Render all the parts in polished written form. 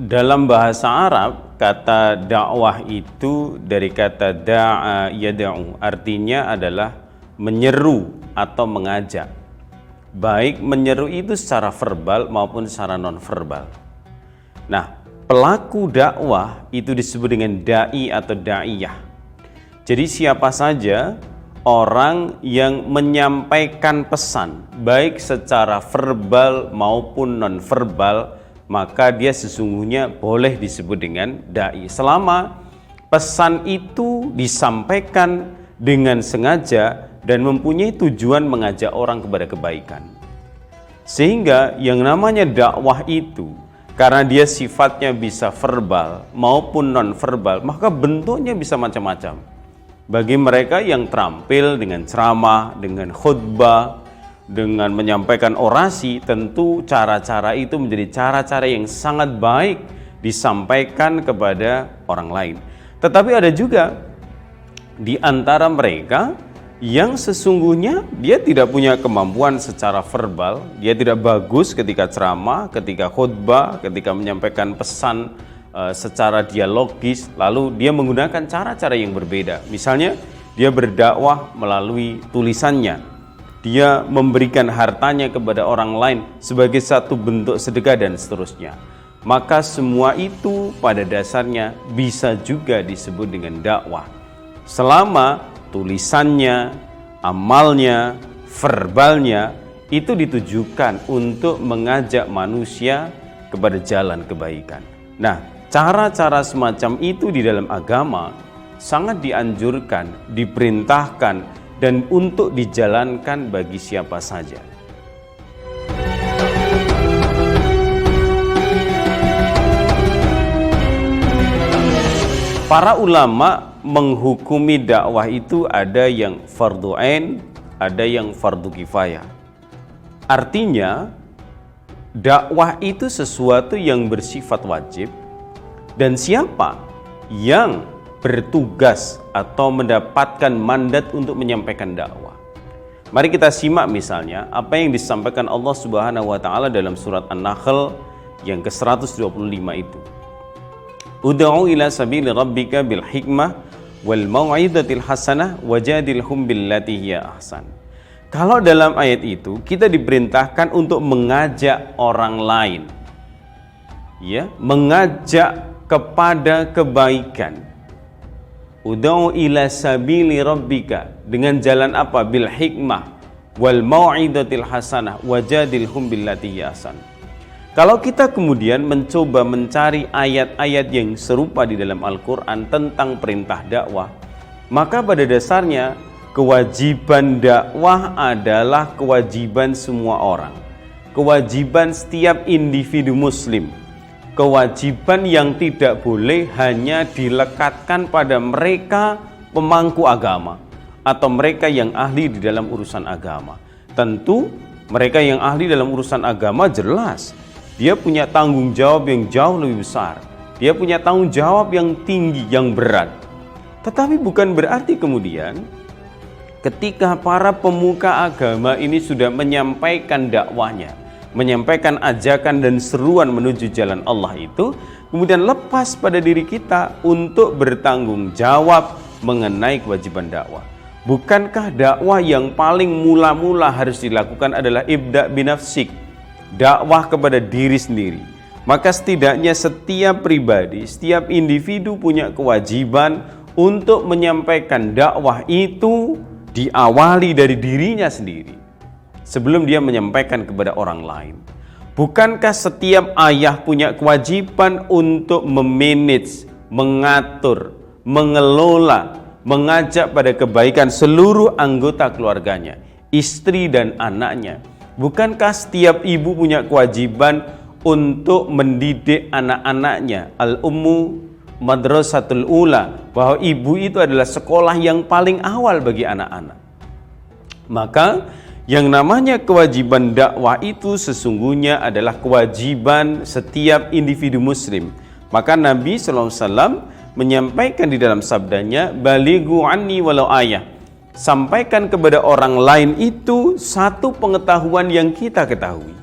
Dalam bahasa Arab, kata dakwah itu dari kata da'a yada'u, artinya adalah menyeru atau mengajak. Baik menyeru itu secara verbal maupun secara non-verbal. Nah, pelaku dakwah itu disebut dengan da'i atau da'iyah. Jadi siapa saja orang yang menyampaikan pesan, baik secara verbal maupun non-verbal, maka dia sesungguhnya boleh disebut dengan da'i. Selama pesan itu disampaikan dengan sengaja dan mempunyai tujuan mengajak orang kepada kebaikan. Sehingga yang namanya dakwah itu, karena dia sifatnya bisa verbal maupun non-verbal, maka bentuknya bisa macam-macam. Bagi mereka yang terampil dengan ceramah, dengan khutbah, dengan menyampaikan orasi, tentu cara-cara itu menjadi cara-cara yang sangat baik disampaikan kepada orang lain. Tetapi ada juga di antara mereka yang sesungguhnya dia tidak punya kemampuan secara verbal, dia tidak bagus ketika ceramah, ketika khutbah, ketika menyampaikan pesan secara dialogis, lalu dia menggunakan cara-cara yang berbeda. Misalnya dia berdakwah melalui tulisannya, dia memberikan hartanya kepada orang lain sebagai satu bentuk sedekah dan seterusnya. Maka semua itu pada dasarnya bisa juga disebut dengan dakwah. Selama tulisannya, amalnya, verbalnya itu ditujukan untuk mengajak manusia kepada jalan kebaikan. Nah, cara-cara semacam itu di dalam agama sangat dianjurkan, diperintahkan, dan untuk dijalankan bagi siapa saja. Para ulama menghukumi dakwah itu ada yang fardhu ain, ada yang fardhu kifayah. Artinya, dakwah itu sesuatu yang bersifat wajib, dan siapa yang bertugas atau mendapatkan mandat untuk menyampaikan dakwah. Mari kita simak misalnya apa yang disampaikan Allah Subhanahu wa taala dalam surat An-Nahl yang ke-125 itu. Ud'u ila sabili rabbika bil hikmah wal mau'izatil hasanah wajadilhum billati hiya ahsan. Kalau dalam ayat itu kita diperintahkan untuk mengajak orang lain, ya, mengajak kepada kebaikan. Ud'u ila sabili rabbika, dengan jalan apa? Bil hikmah wal mau'izatil hasanah wajadilhum billati hiya ahsan. Kalau kita kemudian mencoba mencari ayat-ayat yang serupa di dalam Al-Quran tentang perintah dakwah, maka pada dasarnya kewajiban dakwah adalah kewajiban semua orang, kewajiban setiap individu muslim, kewajiban yang tidak boleh hanya dilekatkan pada mereka pemangku agama atau mereka yang ahli di dalam urusan agama. Tentu mereka yang ahli dalam urusan agama jelas dia punya tanggung jawab yang jauh lebih besar. Dia punya tanggung jawab yang tinggi, yang berat. Tetapi bukan berarti kemudian ketika para pemuka agama ini sudah menyampaikan dakwahnya, menyampaikan ajakan dan seruan menuju jalan Allah itu, kemudian lepas pada diri kita untuk bertanggung jawab mengenai kewajiban dakwah. Bukankah dakwah yang paling mula-mula harus dilakukan adalah ibda' binafsik, dakwah kepada diri sendiri? Maka setidaknya setiap pribadi, setiap individu punya kewajiban untuk menyampaikan dakwah itu diawali dari dirinya sendiri sebelum dia menyampaikan kepada orang lain. Bukankah setiap ayah punya kewajiban untuk memanage, mengatur, mengelola, mengajak pada kebaikan seluruh anggota keluarganya, istri dan anaknya? Bukankah setiap ibu punya kewajiban untuk mendidik anak-anaknya? Al-ummu madrasatul ula, bahwa ibu itu adalah sekolah yang paling awal bagi anak-anak. Maka yang namanya kewajiban dakwah itu sesungguhnya adalah kewajiban setiap individu muslim. Maka Nabi SAW menyampaikan di dalam sabdanya, balighu anni walau ayah, sampaikan kepada orang lain itu satu pengetahuan yang kita ketahui.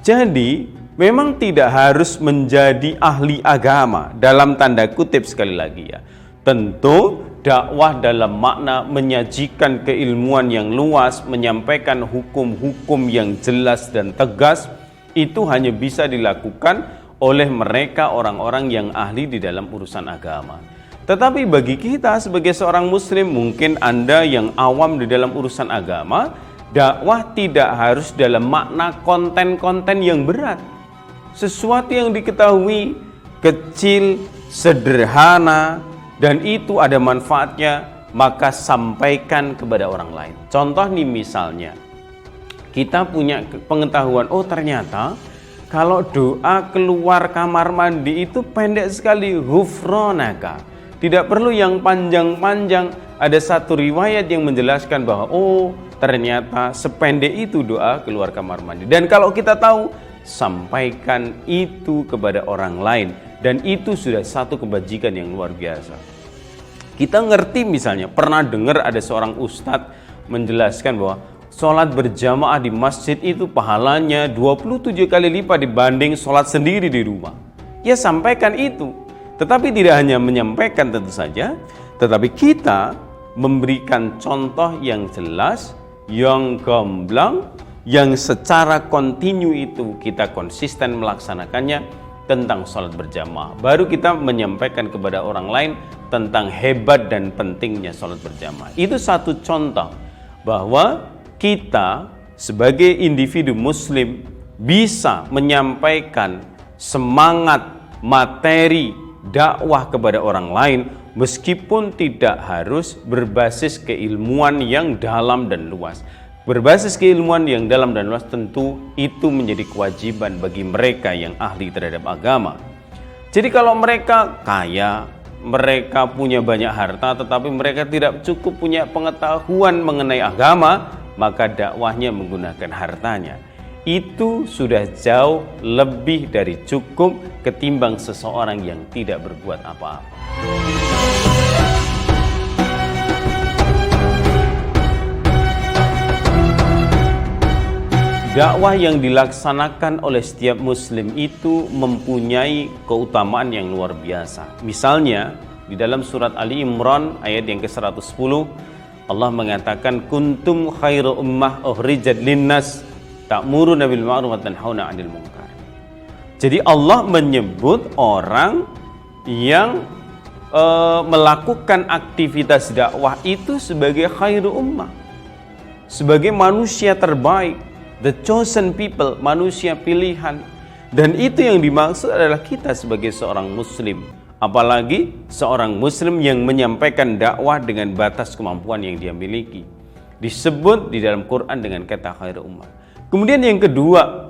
Jadi memang tidak harus menjadi ahli agama dalam tanda kutip sekali lagi ya. Tentu dakwah dalam makna menyajikan keilmuan yang luas, menyampaikan hukum-hukum yang jelas dan tegas, itu hanya bisa dilakukan oleh mereka orang-orang yang ahli di dalam urusan agama. Tetapi bagi kita sebagai seorang muslim, mungkin Anda yang awam di dalam urusan agama, dakwah tidak harus dalam makna konten-konten yang berat. Sesuatu yang diketahui kecil, sederhana, dan itu ada manfaatnya, maka sampaikan kepada orang lain. Contoh nih misalnya, kita punya pengetahuan, oh ternyata kalau doa keluar kamar mandi itu pendek sekali, ghufranaka. Tidak perlu yang panjang-panjang. Ada satu riwayat yang menjelaskan bahwa oh ternyata sependek itu doa keluar kamar mandi. Dan kalau kita tahu, sampaikan itu kepada orang lain. Dan itu sudah satu kebajikan yang luar biasa. Kita ngerti misalnya, pernah dengar ada seorang ustadz menjelaskan bahwa sholat berjamaah di masjid itu pahalanya 27 kali lipat dibanding sholat sendiri di rumah. Ya sampaikan itu. Tetapi tidak hanya menyampaikan tentu saja, tetapi kita memberikan contoh yang jelas, yang gamblang, yang secara kontinu itu kita konsisten melaksanakannya tentang sholat berjamaah. Baru kita menyampaikan kepada orang lain tentang hebat dan pentingnya sholat berjamaah. Itu satu contoh bahwa kita sebagai individu muslim bisa menyampaikan semangat materi dakwah kepada orang lain meskipun tidak harus berbasis keilmuan yang dalam dan luas. Berbasis keilmuan yang dalam dan luas tentu itu menjadi kewajiban bagi mereka yang ahli terhadap agama. Jadi kalau mereka kaya, mereka punya banyak harta tetapi mereka tidak cukup punya pengetahuan mengenai agama, maka dakwahnya menggunakan hartanya. Itu sudah jauh lebih dari cukup ketimbang seseorang yang tidak berbuat apa-apa. Dakwah yang dilaksanakan oleh setiap muslim itu mempunyai keutamaan yang luar biasa. Misalnya di dalam surat Ali Imran ayat yang ke-110, Allah mengatakan kuntum khairu ummah ukhrijat linnas ta'muruna bil ma'ruf wa tanhauna 'anil munkar. Jadi Allah menyebut orang yang melakukan aktivitas dakwah itu sebagai khairu ummah, sebagai manusia terbaik, the chosen people, manusia pilihan. Dan itu yang dimaksud adalah kita sebagai seorang muslim. Apalagi seorang muslim yang menyampaikan dakwah dengan batas kemampuan yang dia miliki. Disebut di dalam Quran dengan kata khairu ummah. Kemudian yang kedua,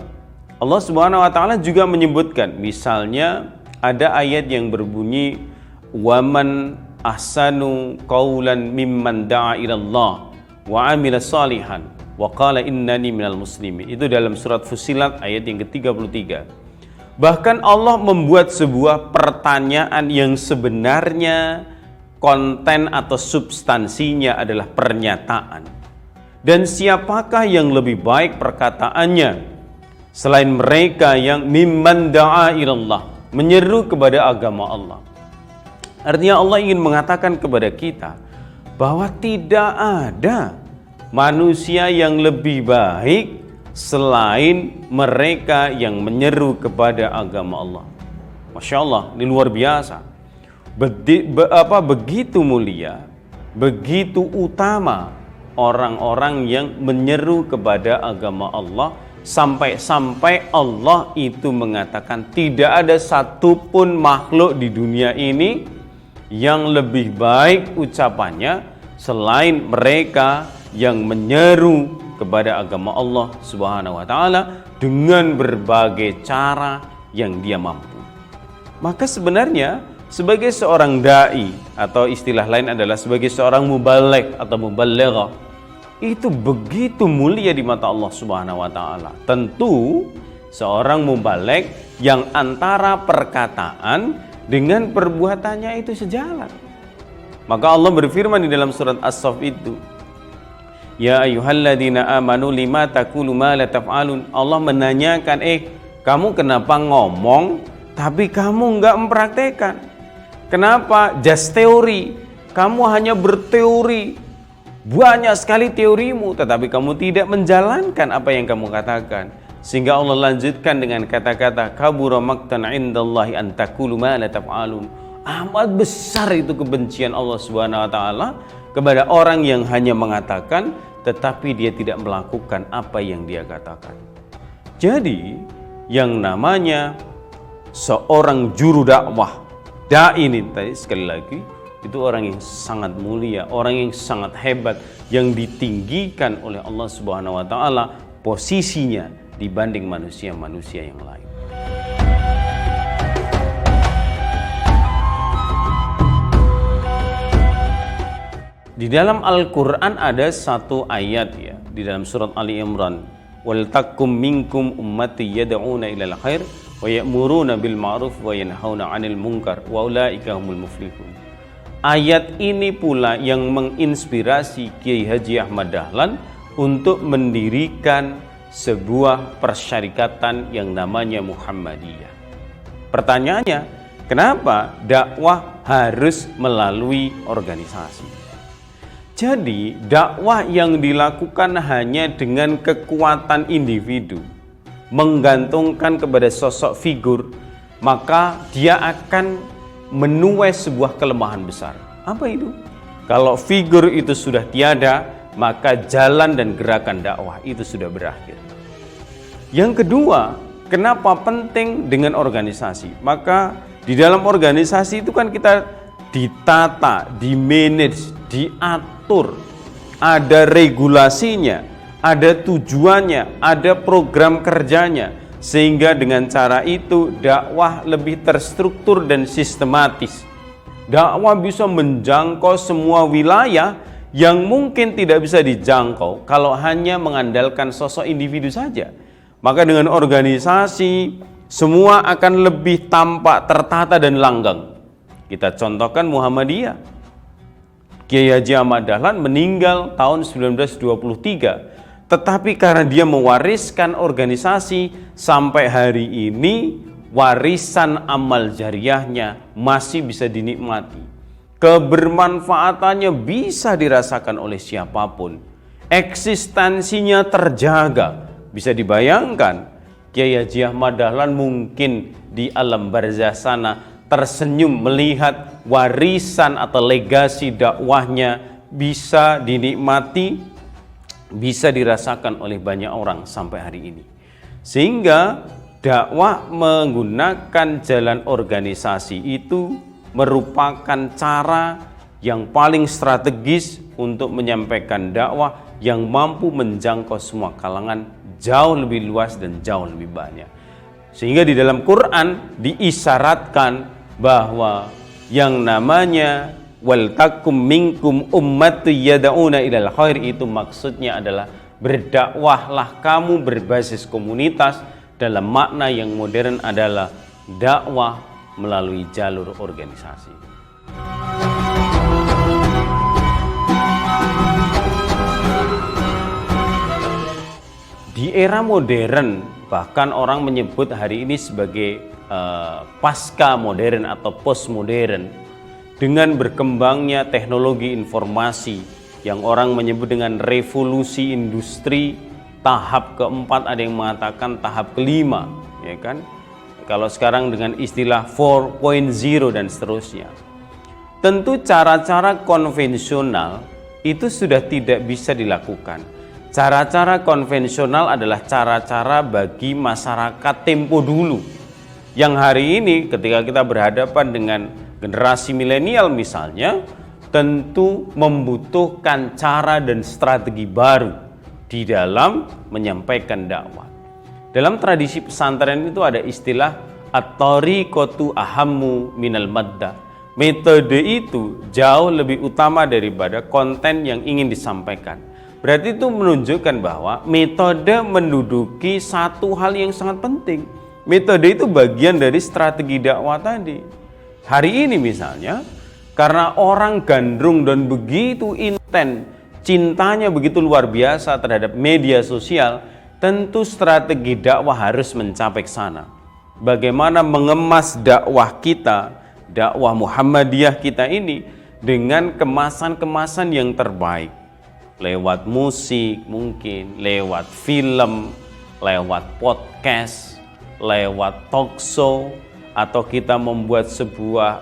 Allah Subhanahu wa taala juga menyebutkan, misalnya ada ayat yang berbunyi waman ahsanu qaulan mimman da'a ilallah wa 'amila salihan wa qala innani minal muslimin. Itu dalam surat Fussilat ayat yang ke-33. Bahkan Allah membuat sebuah pertanyaan yang sebenarnya konten atau substansinya adalah pernyataan. Dan siapakah yang lebih baik perkataannya selain mereka yang mimman da'a ilallah, menyeru kepada agama Allah. Artinya Allah ingin mengatakan kepada kita bahwa tidak ada manusia yang lebih baik selain mereka yang menyeru kepada agama Allah. Masya Allah, ini luar biasa. Begitu mulia, begitu utama orang-orang yang menyeru kepada agama Allah, sampai-sampai Allah itu mengatakan tidak ada satupun makhluk di dunia ini yang lebih baik ucapannya selain mereka yang menyeru kepada agama Allah Subhanahu wa taala dengan berbagai cara yang dia mampu. Maka sebenarnya sebagai seorang dai, atau istilah lain adalah sebagai seorang mubaligh atau muballighah, itu begitu mulia di mata Allah Subhanahu wa taala. Tentu seorang mubaligh yang antara perkataan dengan perbuatannya itu sejalan. Maka Allah berfirman di dalam surat As-Saff itu, ya ayyuhalladzina amanu lima taqulu ma la taf'alun. Allah menanyakan, Kamu kenapa ngomong tapi kamu nggak mempraktekkan? Kenapa just teori? Kamu hanya berteori, banyak sekali teorimu, tetapi kamu tidak menjalankan apa yang kamu katakan. Sehingga Allah lanjutkan dengan kata-kata kabura maqtan indallahi an taqulu ma la taf'alun. Amat besar itu kebencian Allah Subhanahu wa taala kepada orang yang hanya mengatakan tetapi dia tidak melakukan apa yang dia katakan. Jadi, yang namanya seorang juru dakwah, dai ini tadi sekali lagi itu orang yang sangat mulia, orang yang sangat hebat, yang ditinggikan oleh Allah Subhanahu wa taala posisinya dibanding manusia-manusia yang lain. Di dalam Al-Qur'an ada satu ayat ya, di dalam surat Ali Imran, wal takum minkum ummati yad'una ilal khair wa ya'muruna bil ma'ruf wa yanhauna 'anil munkar wa ulaika humul muflihun. Ayat ini pula yang menginspirasi Kiai Haji Ahmad Dahlan untuk mendirikan sebuah persyarikatan yang namanya Muhammadiyah. Pertanyaannya, kenapa dakwah harus melalui organisasi? Jadi, dakwah yang dilakukan hanya dengan kekuatan individu, menggantungkan kepada sosok figur, maka dia akan menuai sebuah kelemahan besar. Apa itu? Kalau figur itu sudah tiada, maka jalan dan gerakan dakwah itu sudah berakhir. Yang kedua, kenapa penting dengan organisasi? Maka di dalam organisasi itu kan kita ditata, dimanage, diatur, ada regulasinya, ada tujuannya, ada program kerjanya, sehingga dengan cara itu dakwah lebih terstruktur dan sistematis. Dakwah bisa menjangkau semua wilayah yang mungkin tidak bisa dijangkau kalau hanya mengandalkan sosok individu saja. Maka dengan organisasi semua akan lebih tampak, tertata dan langgang. Kita contohkan Muhammadiyah. Kiai Haji Ahmad Dahlan meninggal tahun 1923, tetapi karena dia mewariskan organisasi sampai hari ini, warisan amal jariahnya masih bisa dinikmati. Kebermanfaatannya bisa dirasakan oleh siapapun. Eksistensinya terjaga. Bisa dibayangkan, Kiai Haji Ahmad Dahlan mungkin di alam barzah sana tersenyum melihat warisan atau legasi dakwahnya bisa dinikmati, bisa dirasakan oleh banyak orang sampai hari ini. Sehingga dakwah menggunakan jalan organisasi itu merupakan cara yang paling strategis untuk menyampaikan dakwah yang mampu menjangkau semua kalangan jauh lebih luas dan jauh lebih banyak. Sehingga di dalam Quran diisyaratkan bahwa yang namanya wal takum minkum ummatu yad'una ilal khair itu maksudnya adalah berdakwahlah kamu berbasis komunitas, dalam makna yang modern adalah dakwah melalui jalur organisasi. Di era modern, bahkan orang menyebut hari ini sebagai pasca modern atau postmodern, dengan berkembangnya teknologi informasi yang orang menyebut dengan revolusi industri tahap keempat, ada yang mengatakan tahap kelima, ya kan? Kalau sekarang dengan istilah 4.0 dan seterusnya. Tentu cara-cara konvensional itu sudah tidak bisa dilakukan. Cara-cara konvensional adalah cara-cara bagi masyarakat tempo dulu. Yang hari ini ketika kita berhadapan dengan generasi milenial misalnya, tentu membutuhkan cara dan strategi baru di dalam menyampaikan dakwah. Dalam tradisi pesantren itu ada istilah at-tariqatu ahammu minal madda. Metode itu jauh lebih utama daripada konten yang ingin disampaikan. Berarti itu menunjukkan bahwa metode menduduki satu hal yang sangat penting. Metode itu bagian dari strategi dakwah tadi. Hari ini misalnya, karena orang gandrung dan begitu intens, cintanya begitu luar biasa terhadap media sosial, tentu strategi dakwah harus mencapai ke sana. Bagaimana mengemas dakwah kita, dakwah Muhammadiyah kita ini dengan kemasan-kemasan yang terbaik. Lewat musik mungkin, lewat film, lewat podcast, lewat talk show, atau kita membuat sebuah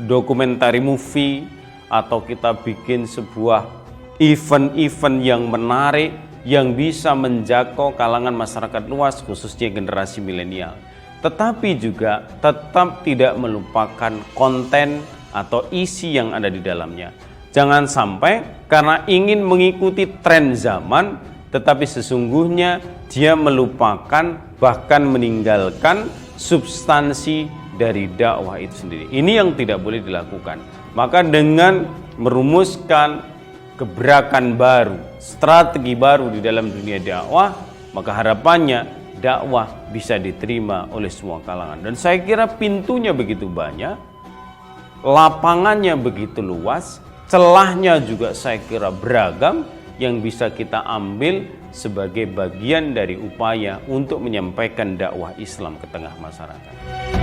dokumentari movie, atau kita bikin sebuah event-event yang menarik yang bisa menjangkau kalangan masyarakat luas, khususnya generasi milenial. Tetapi juga tetap tidak melupakan konten atau isi yang ada di dalamnya. Jangan sampai karena ingin mengikuti tren zaman, tetapi sesungguhnya dia melupakan bahkan meninggalkan substansi dari dakwah itu sendiri. Ini yang tidak boleh dilakukan. Maka dengan merumuskan gebrakan baru, strategi baru di dalam dunia dakwah, maka harapannya dakwah bisa diterima oleh semua kalangan. Dan saya kira pintunya begitu banyak, lapangannya begitu luas, celahnya juga saya kira beragam, yang bisa kita ambil sebagai bagian dari upaya untuk menyampaikan dakwah Islam ke tengah masyarakat.